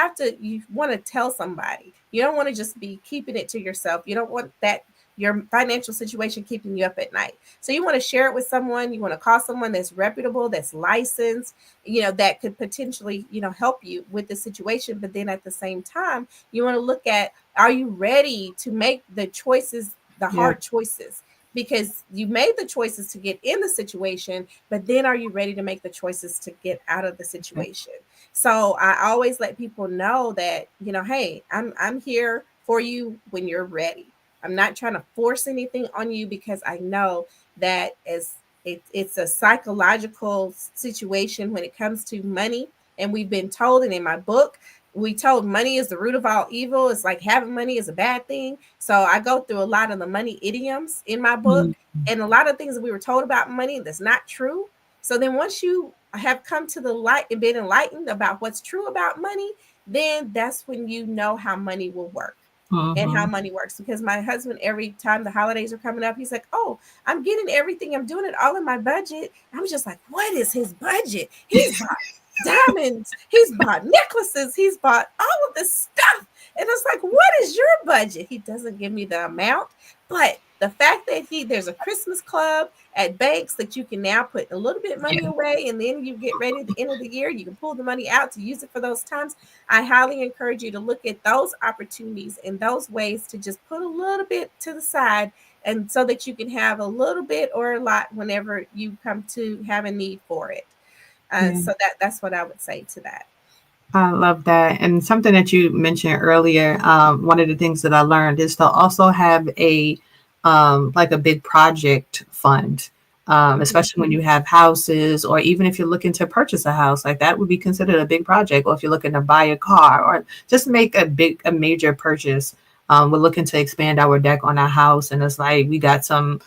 want to tell somebody. You don't want to just be keeping it to yourself. You don't want that your financial situation keeping you up at night. So you want to share it with someone. You want to call someone that's reputable, that's licensed, that could potentially, help you with the situation. But then at the same time, you want to look at, are you ready to make the choices, the hard choices? Because you made the choices to get in the situation, but then are you ready to make the choices to get out of the situation? So I always let people know that, hey, I'm here for you when you're ready. I'm not trying to force anything on you, because I know that it's a psychological situation when it comes to money. And we've been told, and in my book, we told money is the root of all evil. It's like having money is a bad thing. So I go through a lot of the money idioms in my book, and a lot of things that we were told about money that's not true. So then once you have come to the light and been enlightened about what's true about money, then that's when you know how money will work. And how money works. Because my husband, every time the holidays are coming up, he's like, oh, I'm getting everything. I'm doing it all in my budget. I'm just like, what is his budget? He's bought diamonds. He's bought necklaces. He's bought all of this stuff. And it's like, what is your budget? He doesn't give me the amount. But the fact that there's a Christmas club at banks that you can now put a little bit of money away, and then you get ready at the end of the year, you can pull the money out to use it for those times. I highly encourage you to look at those opportunities and those ways to just put a little bit to the side and so that you can have a little bit or a lot whenever you come to have a need for it. So that's what I would say to that. I love that. And something that you mentioned earlier, one of the things that I learned is to also have a like a big project fund, especially when you have houses, or even if you're looking to purchase a house, like that would be considered a big project. Or if you're looking to buy a car or just make a major purchase. We're looking to expand our deck on our house, and it's like we got some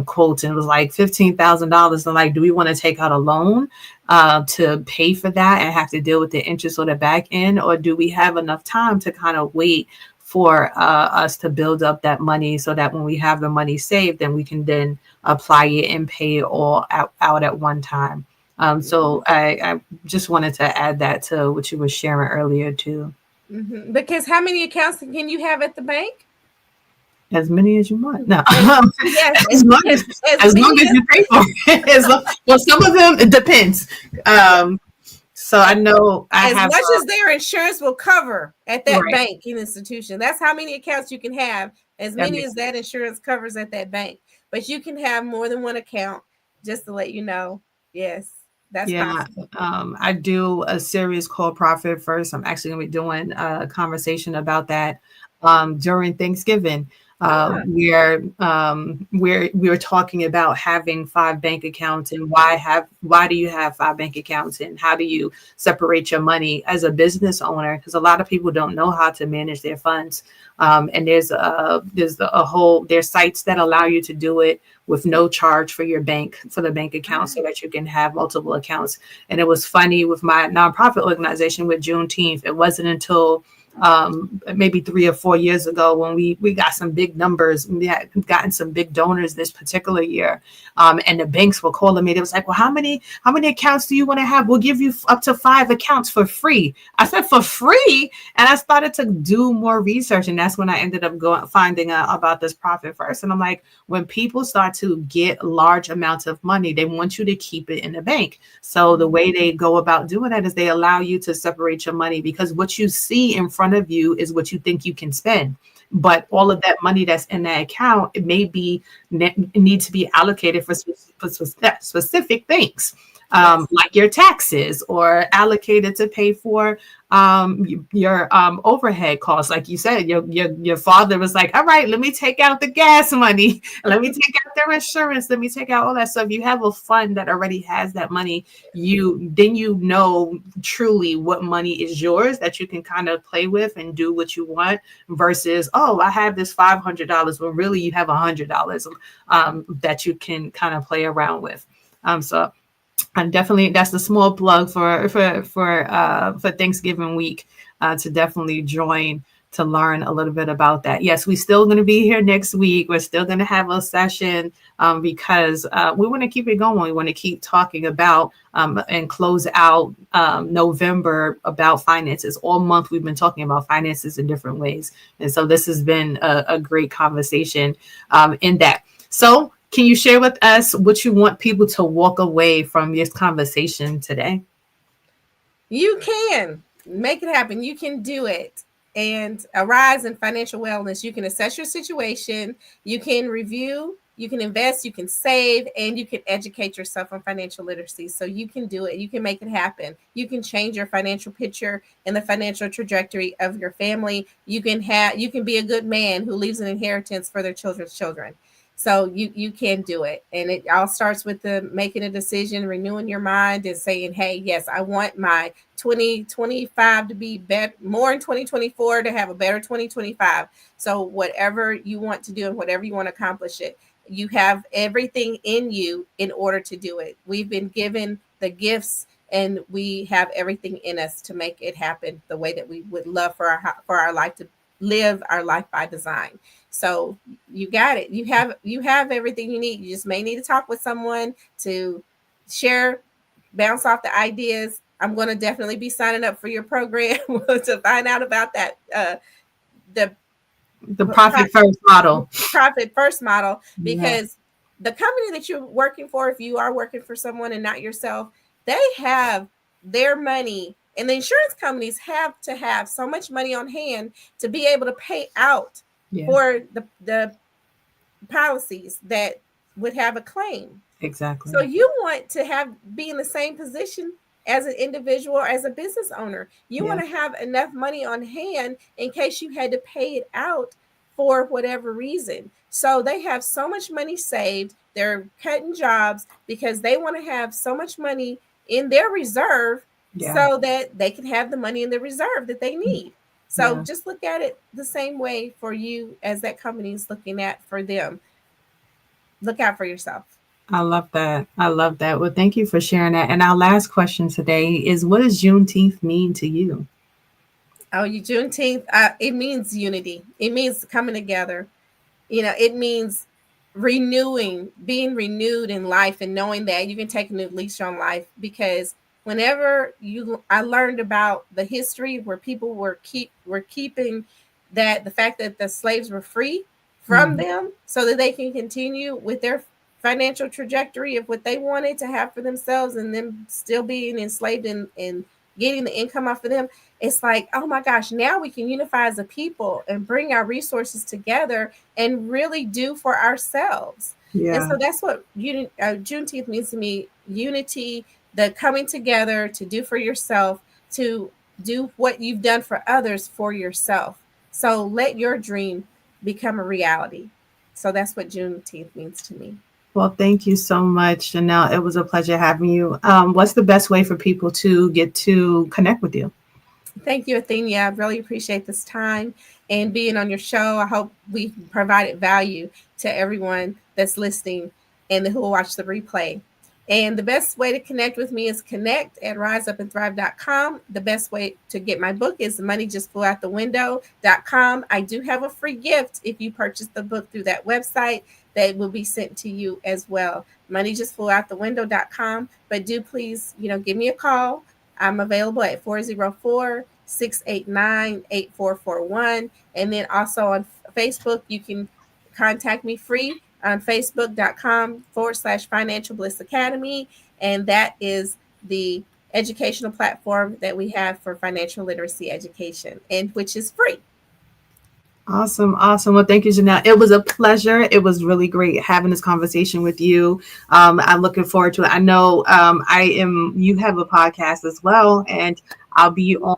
quotes, and it was like $15,000. And like, do we want to take out a loan to pay for that and have to deal with the interest on the back end, or do we have enough time to kind of wait for us to build up that money so that when we have the money saved, then we can then apply it and pay it all out at one time. So I just wanted to add that to what you were sharing earlier too. Because how many accounts can you have at the bank? As many as you want. No. Yes, as long as you pay for it. Well, some of them, it depends. So I know as much as their insurance will cover at that banking institution. That's how many accounts you can have, as many as that insurance covers at that bank. But you can have more than one account, just to let you know. Yes, that's possible. I do a series called Profit First. I'm actually going to be doing a conversation about that during Thanksgiving. We're talking about having 5 bank accounts, and why do you have 5 bank accounts, and how do you separate your money as a business owner? Because a lot of people don't know how to manage their funds. And there's sites that allow you to do it with no charge for the bank account, so that you can have multiple accounts. And it was funny with my nonprofit organization with Juneteenth. It wasn't until maybe 3 or 4 years ago when we got some big numbers. We had gotten some big donors this particular year, and the banks were calling me. They was like, well, how many accounts do you want to have? We'll give you up to 5 accounts for free. I said, for free? And I started to do more research, and that's when I ended up finding out about this Profit First. And I'm like, when people start to get large amounts of money, they want you to keep it in the bank. So the way they go about doing that is they allow you to separate your money, because what you see in front of you is what you think you can spend. But all of that money that's in that account, it may need to be allocated for specific things, like your taxes, or allocated to pay for your overhead costs. Like you said, your father was like, all right, let me take out the gas money, let me take out their insurance, let me take out all that stuff. You have a fund that already has that money. You know truly what money is yours that you can kind of play with and do what you want, versus, oh, I have this $500 when really you have $100 that you can kind of play around with. So and definitely, that's the small plug for Thanksgiving week, to definitely join to learn a little bit about that. Yes, we're still going to be here next week. We're still going to have a session because we want to keep it going. We want to keep talking about and close out November about finances. All month we've been talking about finances in different ways, and so this has been a great conversation in that. So, can you share with us what you want people to walk away from this conversation today? You can make it happen. You can do it. And A.R.I.S.E in financial wellness, you can assess your situation, you can review, you can invest, you can save, and you can educate yourself on financial literacy. So you can do it. You can make it happen. You can change your financial picture and the financial trajectory of your family. You can be a good man who leaves an inheritance for their children's children. So you can do it. And it all starts with making a decision, renewing your mind, and saying, hey, yes, I want my 2025 to be better, more in 2024, to have a better 2025. So whatever you want to do and whatever you want to accomplish it, you have everything in you in order to do it. We've been given the gifts, and we have everything in us to make it happen the way that we would love for our life, to live our life by design. So you got it. You have everything you need. You just may need to talk with someone to share, bounce off the ideas. I'm going to definitely be signing up for your program to find out about that. The Profit First model. Profit First model, because the company that you're working for, if you are working for someone and not yourself, they have their money, and the insurance companies have to have so much money on hand to be able to pay out for the policies that would have a claim. Exactly. So you want to be in the same position as an individual or as a business owner. You want to have enough money on hand in case you had to pay it out for whatever reason. So they have so much money saved. They're cutting jobs because they want to have so much money in their reserve so that they can have the money in the reserve that they need. So just look at it the same way for you as that company is looking at for them. Look out for yourself. I love that. I love that. Well, thank you for sharing that. And our last question today is, what does Juneteenth mean to you? Oh, Juneteenth, it means unity. It means coming together. It means renewing, being renewed in life, and knowing that you can take a new lease on life. Because whenever I learned about the history where people were keeping the fact that the slaves were free from them so that they can continue with their financial trajectory of what they wanted to have for themselves, and them still being enslaved and getting the income off of them. It's like, oh my gosh, now we can unify as a people and bring our resources together and really do for ourselves. And so that's what Juneteenth means to me: unity, the coming together to do for yourself, to do what you've done for others for yourself. So let your dream become a reality. So that's what Juneteenth means to me. Well, thank you so much, Janel. It was a pleasure having you. What's the best way for people to get to connect with you? Thank you, Athenia. I really appreciate this time and being on your show. I hope we provided value to everyone that's listening and who will watch the replay. And the best way to connect with me is connect at riseupandthrive.com. The best way to get my book is moneyjustflewoutthewindow.com. I do have a free gift if you purchase the book through that website that will be sent to you as well. Moneyjustflewoutthewindow.com. But do please, give me a call. I'm available at 404-689-8441. And then also on Facebook, you can contact me free on facebook.com/Financial Bliss Academy. And that is the educational platform that we have for financial literacy education, and which is free. Awesome. Well, thank you, Janel. It was a pleasure. It was really great having this conversation with you. I'm looking forward to it. I know you have a podcast as well, and I'll be on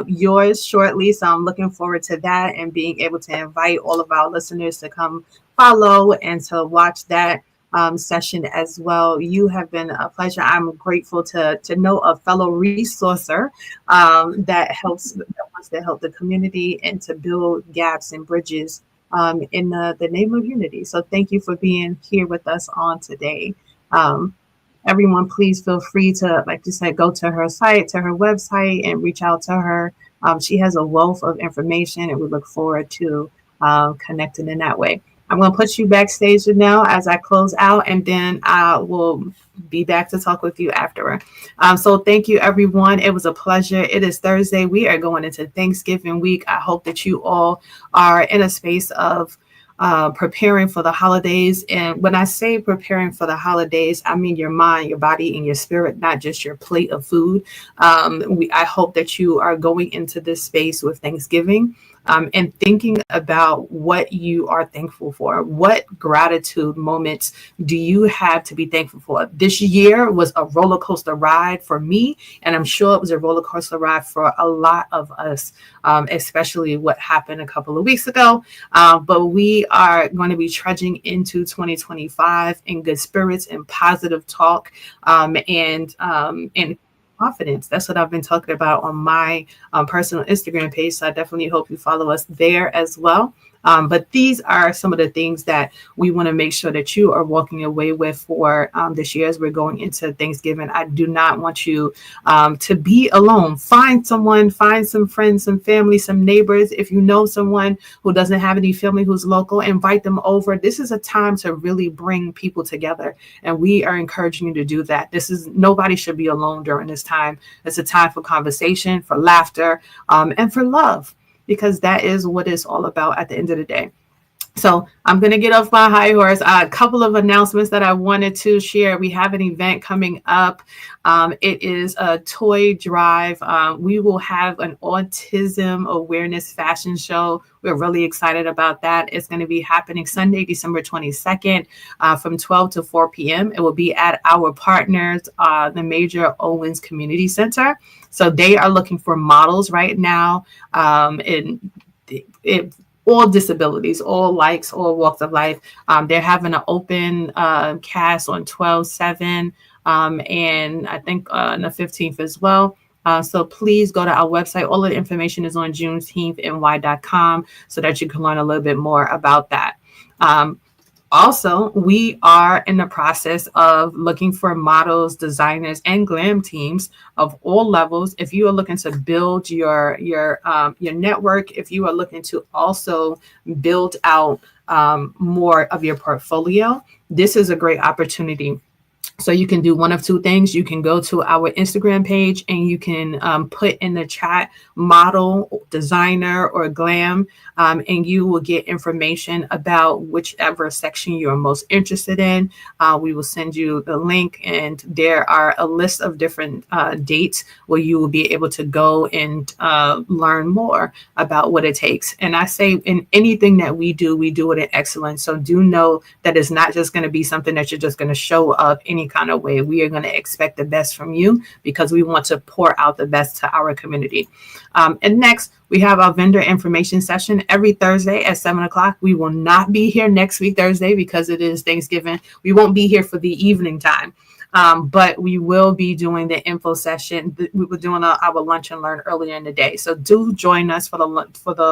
yours shortly. So I'm looking forward to that and being able to invite all of our listeners to come follow and to watch that session as well. You have been a pleasure. I'm grateful to know a fellow resourcer that wants to help the community and to build gaps and bridges in the name of unity. So thank you for being here with us on today. Everyone, please feel free to, like you said, go to her site, to her website, and reach out to her. She has a wealth of information, and we look forward to connecting in that way. I'm going to put you backstage now as I close out, and then I will be back to talk with you afterward. So thank you, everyone. It was a pleasure. It is Thursday. We are going into Thanksgiving week. I hope that you all are in a space of preparing for the holidays. And when I say preparing for the holidays, I mean your mind, your body, and your spirit, not just your plate of food. I hope that you are going into this space with Thanksgiving and thinking about what you are thankful for. What gratitude moments do you have to be thankful for? This year was a roller coaster ride for me, and I'm sure it was a roller coaster ride for a lot of us, especially what happened a couple of weeks ago. But we are going to be trudging into 2025 in good spirits and positive talk and confidence. That's what I've been talking about on my personal Instagram page. So I definitely hope you follow us there as well. But these are some of the things that we want to make sure that you are walking away with for this year as we're going into Thanksgiving. I do not want you to be alone. Find someone, find some friends, some family, some neighbors. If you know someone who doesn't have any family who's local, invite them over. This is a time to really bring people together, and we are encouraging you to do that. Nobody should be alone during this time. It's a time for conversation, for laughter, and for love, because that is what it's all about at the end of the day. So I'm going to get off my high horse. A couple of announcements that I wanted to share. We have an event coming up. It is a toy drive. We will have an autism awareness fashion show. We're really excited about that. It's going to be happening Sunday, December 22nd from 12 to 4 p.m. It will be at our partners, the Major Owens Community Center. So they are looking for models right now. All disabilities, all likes, all walks of life. They're having an open cast on 12/7 and I think on the 15th as well. So please go to our website. All of the information is on JuneteenthNY.com so that you can learn a little bit more about that. Also, we are in the process of looking for models, designers, and glam teams of all levels. If you are looking to build your network, if you are looking to also build out more of your portfolio, this is a great opportunity. So you can do one of two things. You can go to our Instagram page and you can put in the chat model, designer, or glam, and you will get information about whichever section you're most interested in. We will send you the link, and there are a list of different dates where you will be able to go and learn more about what it takes. And I say in anything that we do it in excellence. So do know that it's not just going to be something that you're just going to show up any kind of way. We are going to expect the best from you because we want to pour out the best to our community. And next, we have our vendor information session every Thursday at 7 o'clock. We will not be here next week, Thursday, because it is Thanksgiving. We won't be here for the evening time. But we will be doing the info session. We were doing our lunch and learn earlier in the day. So do join us for the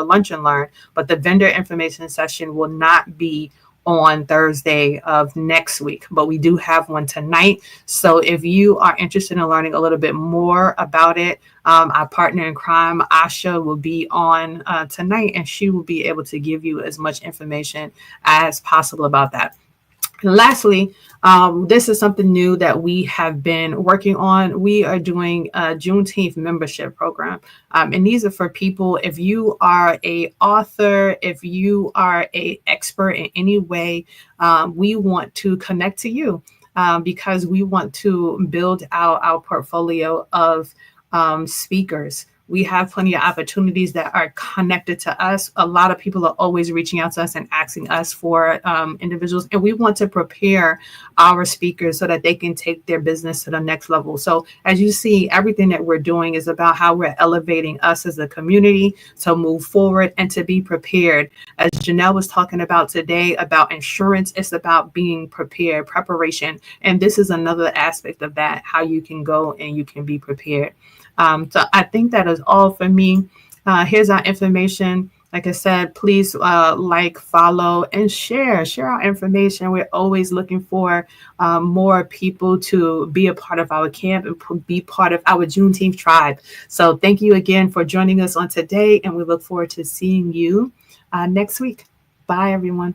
lunch and learn. But the vendor information session will not be on Thursday of next week, but we do have one tonight. So if you are interested in learning a little bit more about it, our partner in crime, Asha, will be on tonight, and she will be able to give you as much information as possible about that. And lastly, this is something new that we have been working on. We are doing a Juneteenth membership program. And these are for people, if you are an author, if you are an expert in any way, we want to connect to you because we want to build out our portfolio of speakers. We have plenty of opportunities that are connected to us. A lot of people are always reaching out to us and asking us for individuals, and we want to prepare our speakers so that they can take their business to the next level. So as you see, everything that we're doing is about how we're elevating us as a community to move forward and to be prepared. As Janel was talking about today about insurance, it's about being prepared, preparation. And this is another aspect of that, how you can go and you can be prepared. So I think that is all for me. Here's our information. Like I said, please like, follow, and share our information. We're always looking for more people to be a part of our camp and be part of our Juneteenth tribe. So thank you again for joining us on today, and we look forward to seeing you next week. Bye, everyone.